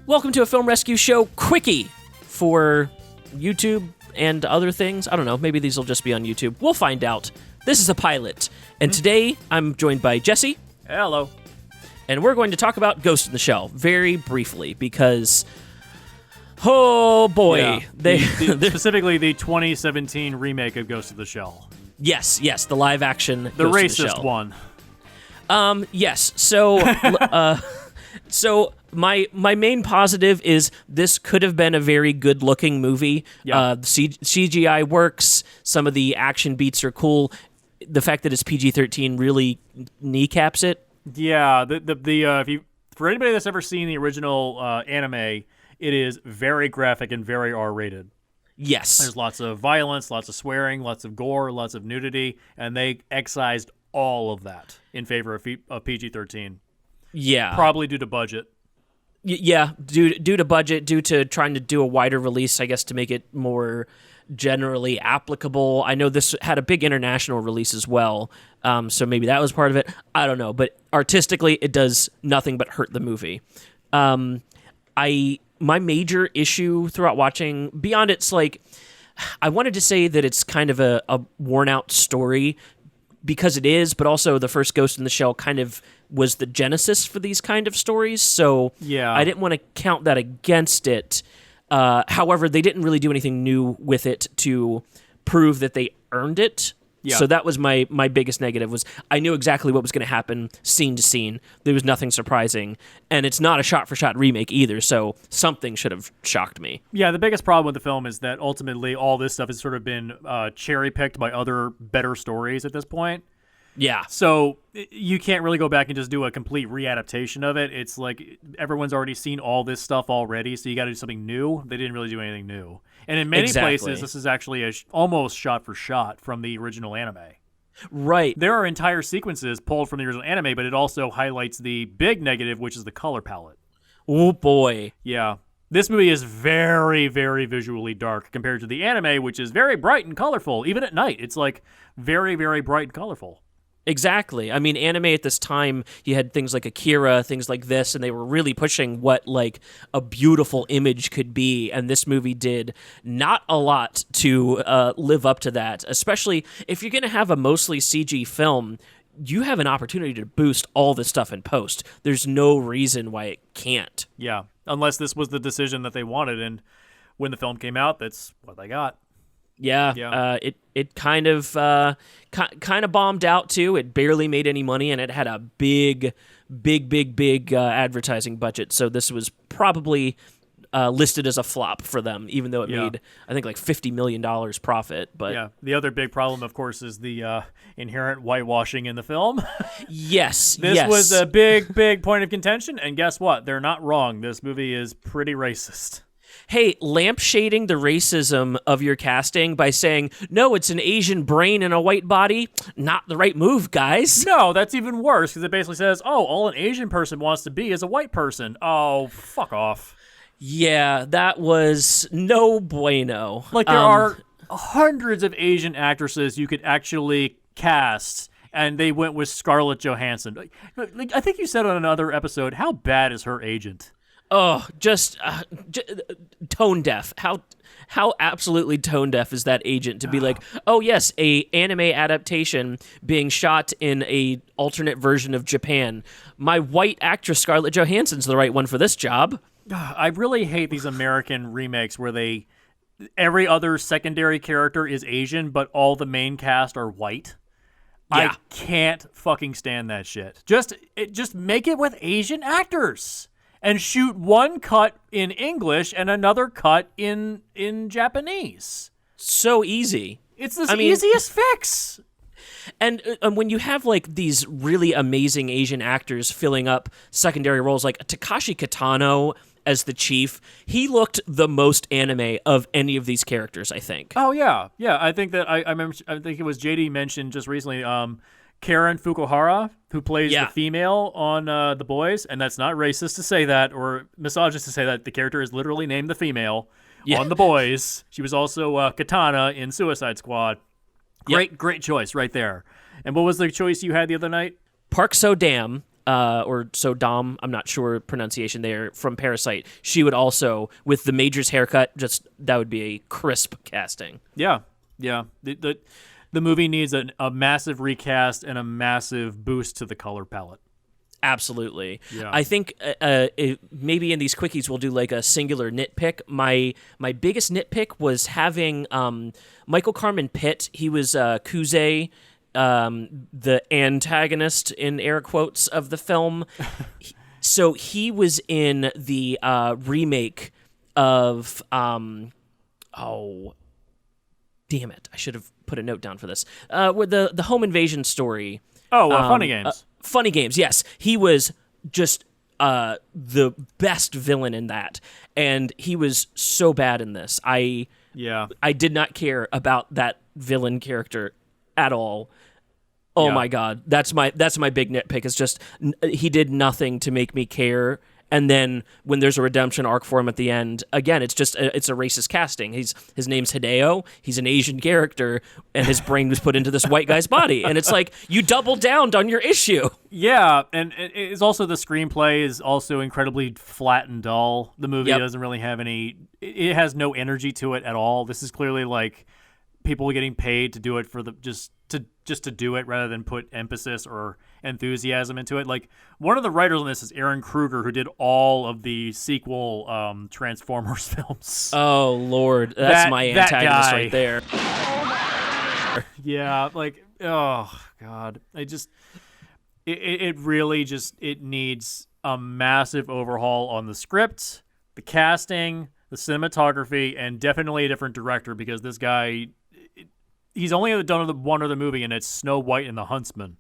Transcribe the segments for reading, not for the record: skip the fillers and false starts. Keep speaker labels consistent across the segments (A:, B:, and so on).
A: Welcome to a Film Rescue Show quickie for YouTube and other things. I don't know, maybe these will just be on YouTube. We'll find out. This is a pilot, and today I'm joined by Jesse.
B: Hello.
A: And we're going to talk about Ghost in the Shell very briefly because, oh boy.
B: Yeah. Specifically the 2017 remake of Ghost in the Shell.
A: Yes, the live action
B: The
A: Ghost
B: racist
A: in the Shell.
B: one.
A: Yes, so my main positive is this could have been a very good-looking movie.
B: Yeah.
A: The CGI works. Some of the action beats are cool. The fact that it's PG-13 really kneecaps it.
B: Yeah, for anybody that's ever seen the original anime, it is very graphic and very R-rated.
A: Yes.
B: There's lots of violence, lots of swearing, lots of gore, lots of nudity, and they excised all of that in favor of PG-13.
A: Yeah.
B: Probably due to budget.
A: Yeah, due to budget, due to trying to do a wider release, I guess, to make it more generally applicable. I know this had a big international release as well, so maybe that was part of it. I don't know, but artistically, it does nothing but hurt the movie. My major issue throughout watching, beyond it's like, I wanted to say that it's kind of a worn-out story, because it is, but also the first Ghost in the Shell kind of was the genesis for these kind of stories, so
B: yeah.
A: I didn't want to count that against it. However, they didn't really do anything new with it to prove that they earned it.
B: Yeah.
A: So that was my biggest negative, was I knew exactly what was going to happen scene to scene. There was nothing surprising. And it's not a shot-for-shot remake either, so something should have shocked me.
B: Yeah, the biggest problem with the film is that ultimately all this stuff has sort of been cherry-picked by other better stories at this point.
A: Yeah.
B: So you can't really go back and just do a complete readaptation of it. It's like everyone's already seen all this stuff already, so you got to do something new. They didn't really do anything new. And in many places, this is actually almost shot-for-shot from the original anime.
A: Right.
B: There are entire sequences pulled from the original anime, but it also highlights the big negative, which is the color palette.
A: Oh, boy.
B: Yeah. This movie is very, very visually dark compared to the anime, which is very bright and colorful. Even at night, it's like very, very bright and colorful.
A: Exactly. I mean, anime at this time, you had things like Akira, things like this, and they were really pushing what like a beautiful image could be, and this movie did not a lot to live up to that, especially if you're going to have a mostly CG film. You have an opportunity to boost all this stuff in post. There's no reason why it can't.
B: Yeah, unless this was the decision that they wanted, and when the film came out, that's what they got.
A: Yeah. It kind of bombed out too. It barely made any money, and it had a big advertising budget. So this was probably listed as a flop for them, even though it made, I think, like $50 million profit. But
B: yeah, the other big problem, of course, is the inherent whitewashing in the film.
A: Yes,
B: this was a big point of contention, and guess what? They're not wrong. This movie is pretty racist.
A: Hey, lampshading the racism of your casting by saying, no, it's an Asian brain in a white body, not the right move, guys.
B: No, that's even worse, because it basically says, oh, all an Asian person wants to be is a white person. Oh, fuck off.
A: Yeah, that was no bueno.
B: Like, there are hundreds of Asian actresses you could actually cast, and they went with Scarlett Johansson. Like, I think you said on another episode, how bad is her agent?
A: Oh, just tone deaf. How absolutely tone deaf is that agent to be like, oh yes, a anime adaptation being shot in a alternate version of Japan. My white actress Scarlett Johansson's the right one for this job.
B: I really hate these American remakes where every other secondary character is Asian, but all the main cast are white.
A: Yeah.
B: I can't fucking stand that shit. Just make it with Asian actors. And shoot one cut in English and another cut in Japanese.
A: So easy.
B: It's the easiest fix.
A: And when you have like these really amazing Asian actors filling up secondary roles, like Takashi Kitano as the chief, he looked the most anime of any of these characters, I think.
B: Oh yeah, I think that I remember. I think it was JD mentioned just recently. Karen Fukuhara, who plays the female on The Boys, and that's not racist to say that or misogynist to say that. The character is literally named the female on The Boys. She was also Katana in Suicide Squad. Great choice right there. And what was the choice you had the other night?
A: Park So-dam, or Sodom, I'm not sure pronunciation there, from Parasite. She would also, with the Major's haircut, that would be a crisp casting.
B: Yeah. The movie needs a massive recast and a massive boost to the color palette.
A: Absolutely.
B: Yeah.
A: I think maybe in these quickies we'll do like a singular nitpick. My biggest nitpick was having Michael Carmen Pitt. He was Kuze, the antagonist in air quotes of the film. So he was in the remake of damn it! I should have put a note down for this. With the home invasion story.
B: Funny Games.
A: Funny Games, yes. He was just the best villain in that, and he was so bad in this. I did not care about that villain character at all. Oh my God, that's my big nitpick. It's just he did nothing to make me care. And then when there's a redemption arc for him at the end, again, it's a racist casting. His name's Hideo. He's an Asian character, and his brain was put into this white guy's body. And it's like, you doubled down on your issue.
B: Yeah, and it's also the screenplay is also incredibly flat and dull. The movie doesn't really have it has no energy to it at all. This is clearly like people getting paid to do it for just to do it rather than put emphasis or enthusiasm into it. Like, one of the writers on this is Aaron Kruger, who did all of the sequel Transformers films.
A: Oh Lord, that's my antagonist right there.
B: Yeah, like, oh God, it really needs a massive overhaul on the script, the casting, the cinematography, and definitely a different director, because this guy, he's only done one other movie, and it's Snow White and the Huntsman.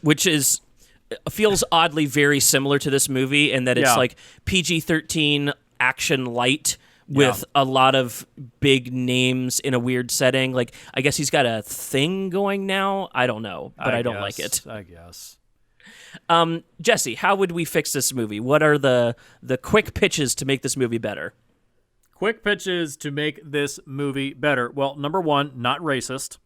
A: Which feels oddly very similar to this movie in that it's like PG-13 action light with a lot of big names in a weird setting. Like, I guess he's got a thing going now. I don't know, but I don't like it.
B: I guess.
A: Jesse, how would we fix this movie? What are the quick pitches to make this movie better?
B: Quick pitches to make this movie better. Well, number one, not racist.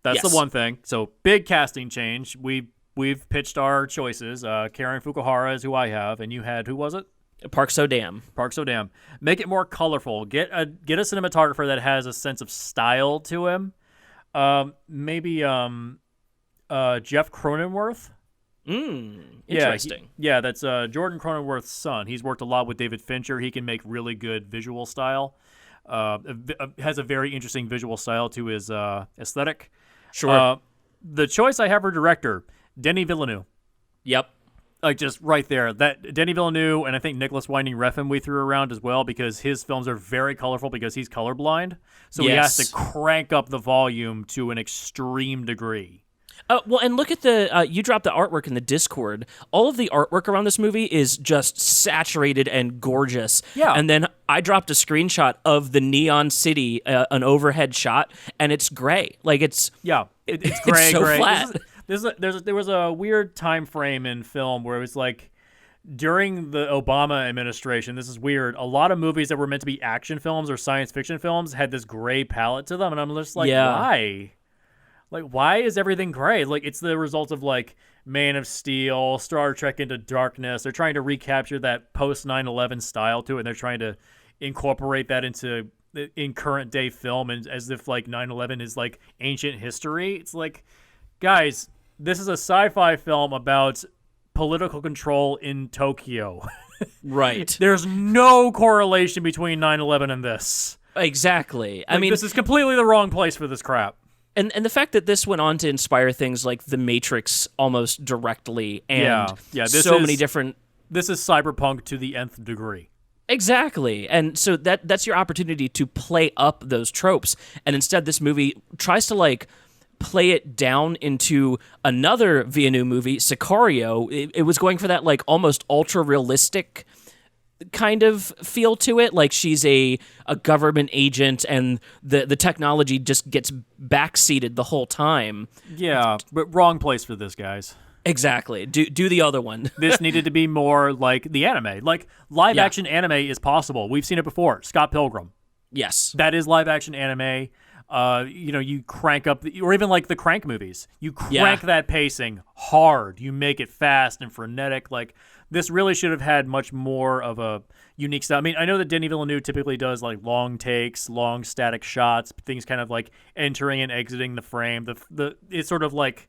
B: That's the one thing. So, big casting change. We've pitched our choices. Karen Fukuhara is who I have, and you had, who was it?
A: Park So-Dam.
B: Make it more colorful. Get a cinematographer that has a sense of style to him. Maybe Jeff Cronenworth.
A: Interesting.
B: Yeah, that's Jordan Cronenworth's son. He's worked a lot with David Fincher. He can make really good visual style. Has a very interesting visual style to his aesthetic.
A: Sure.
B: The choice I have for director, Denis Villeneuve.
A: Yep.
B: Like, just right there. That Denis Villeneuve, and I think Nicholas Winding Refn we threw around as well, because his films are very colorful because he's colorblind. So he has to crank up the volume to an extreme degree.
A: Well, and look at you dropped the artwork in the Discord. All of the artwork around this movie is just saturated and gorgeous.
B: Yeah.
A: And then I dropped a screenshot of the Neon City, an overhead shot, and it's gray. Like, it's
B: gray,
A: it's so
B: gray.
A: flat.
B: There was a weird time frame in film where it was like, during the Obama administration, this is weird, a lot of movies that were meant to be action films or science fiction films had this gray palette to them, and I'm just like, why? Like, why is everything gray? Like, it's the result of, like, Man of Steel, Star Trek Into Darkness. They're trying to recapture that post-9/11 style to it, and they're trying to incorporate that in current-day film, and as if, like, 9/11 is, like, ancient history. It's like, guys, this is a sci-fi film about political control in Tokyo.
A: Right.
B: There's no correlation between 9/11 and this.
A: Exactly.
B: I mean, this is completely the wrong place for this crap.
A: And the fact that this went on to inspire things like The Matrix almost directly, and many different.
B: This is cyberpunk to the nth degree.
A: Exactly, and so that's your opportunity to play up those tropes, and instead this movie tries to like play it down into another Villeneuve movie, Sicario. It was going for that like almost ultra realistic kind of feel to it, like she's a government agent and the technology just gets backseated the whole time.
B: Yeah, but wrong place for this, guys.
A: Exactly. Do the other one.
B: This needed to be more like the anime. Like, live action anime is possible. We've seen it before. Scott Pilgrim.
A: Yes.
B: That is live action anime. you crank up, or even like the Crank movies, you crank that pacing hard. You make it fast and frenetic. Like, this really should have had much more of a unique style. I mean, I know that Denis Villeneuve typically does like long takes, long static shots, things kind of like entering and exiting the frame. It's sort of like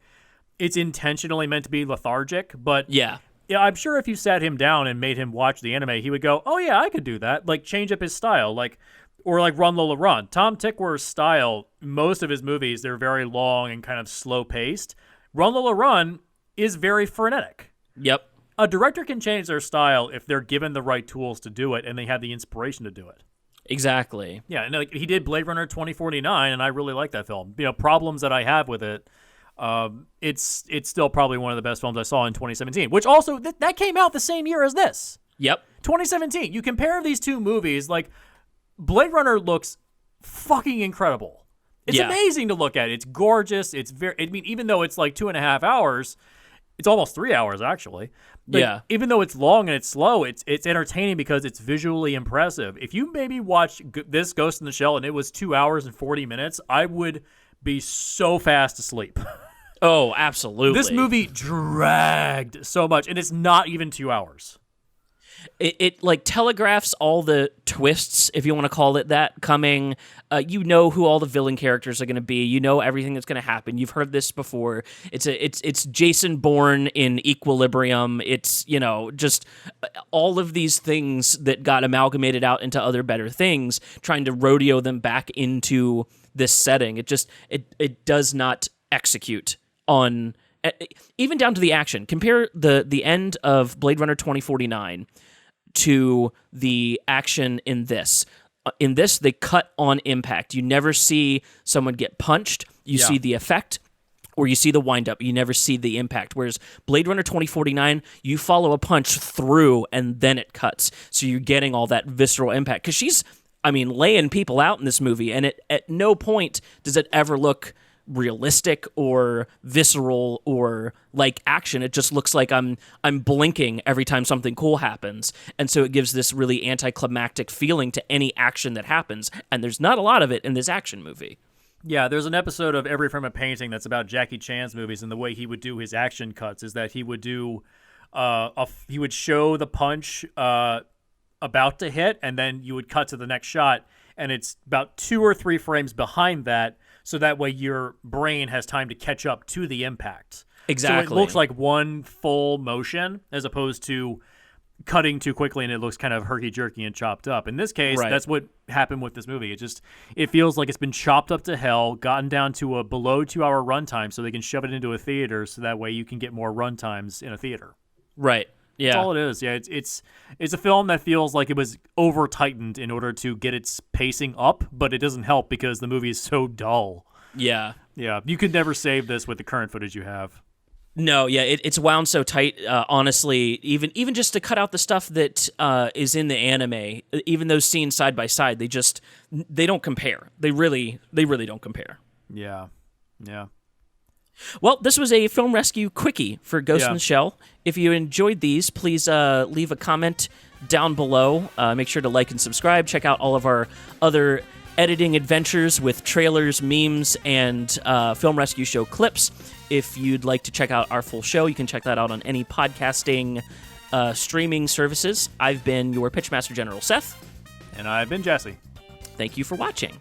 B: it's intentionally meant to be lethargic, but yeah, I'm sure if you sat him down and made him watch the anime, he would go, "Oh yeah, I could do that." Like, change up his style, or like Run Lola Run. Tom Tickwer's style, most of his movies, they're very long and kind of slow paced. Run Lola Run is very frenetic.
A: Yep.
B: A director can change their style if they're given the right tools to do it and they have the inspiration to do it.
A: Exactly.
B: Yeah, and like, he did Blade Runner 2049, and I really like that film. Problems that I have with it, it's still probably one of the best films I saw in 2017, which also, that came out the same year as this.
A: Yep.
B: 2017. You compare these two movies, like, Blade Runner looks fucking incredible. It's amazing to look at. It's gorgeous. It's even though it's like 2.5 hours, it's almost 3 hours, actually. But even though it's long and it's slow, it's entertaining because it's visually impressive. If you maybe watch this Ghost in the Shell and it was 2 hours and 40 minutes, I would be so fast asleep.
A: Oh, absolutely.
B: This movie dragged so much, and it's not even 2 hours.
A: It like telegraphs all the twists, if you want to call it that, coming. You know who all the villain characters are going to be. You know everything that's going to happen. You've heard this before. It's Jason Bourne in Equilibrium. It's, just all of these things that got amalgamated out into other better things, trying to rodeo them back into this setting. It does not execute on, even down to the action. Compare the end of Blade Runner 2049 to the action in this. In this, they cut on impact. You never see someone get punched. You see the effect, or you see the wind-up. You never see the impact. Whereas Blade Runner 2049, you follow a punch through, and then it cuts. So you're getting all that visceral impact. Because she's, laying people out in this movie, and at no point does it ever look realistic or visceral or like action. It just looks like I'm blinking every time something cool happens, and so it gives this really anticlimactic feeling to any action that happens, and there's not a lot of it in this action movie.
B: Yeah, there's an episode of Every Frame a Painting that's about Jackie Chan's movies, and the way he would do his action cuts is that he would do he would show the punch about to hit, and then you would cut to the next shot, and it's about 2 or 3 frames behind that, so that way your brain has time to catch up to the impact.
A: Exactly.
B: So it looks like one full motion as opposed to cutting too quickly and it looks kind of herky-jerky and chopped up. In this case, that's what happened with this movie. It feels like it's been chopped up to hell, gotten down to a below 2-hour runtime so they can shove it into a theater so that way you can get more runtimes in a theater.
A: Right. Yeah.
B: That's all it is. Yeah, it's a film that feels like it was over-tightened in order to get its pacing up, but it doesn't help because the movie is so dull.
A: Yeah.
B: Yeah, you could never save this with the current footage you have.
A: No, yeah, it's wound so tight, honestly, even just to cut out the stuff that is in the anime, even those scenes side by side, they don't compare. They really don't compare.
B: Yeah. Yeah.
A: Well, this was a Film Rescue Quickie for Ghost in the Shell. If you enjoyed these, please leave a comment down below. Make sure to like and subscribe. Check out all of our other editing adventures with trailers, memes, and Film Rescue Show clips. If you'd like to check out our full show, you can check that out on any podcasting streaming services. I've been your Pitchmaster General, Seth.
B: And I've been Jesse.
A: Thank you for watching.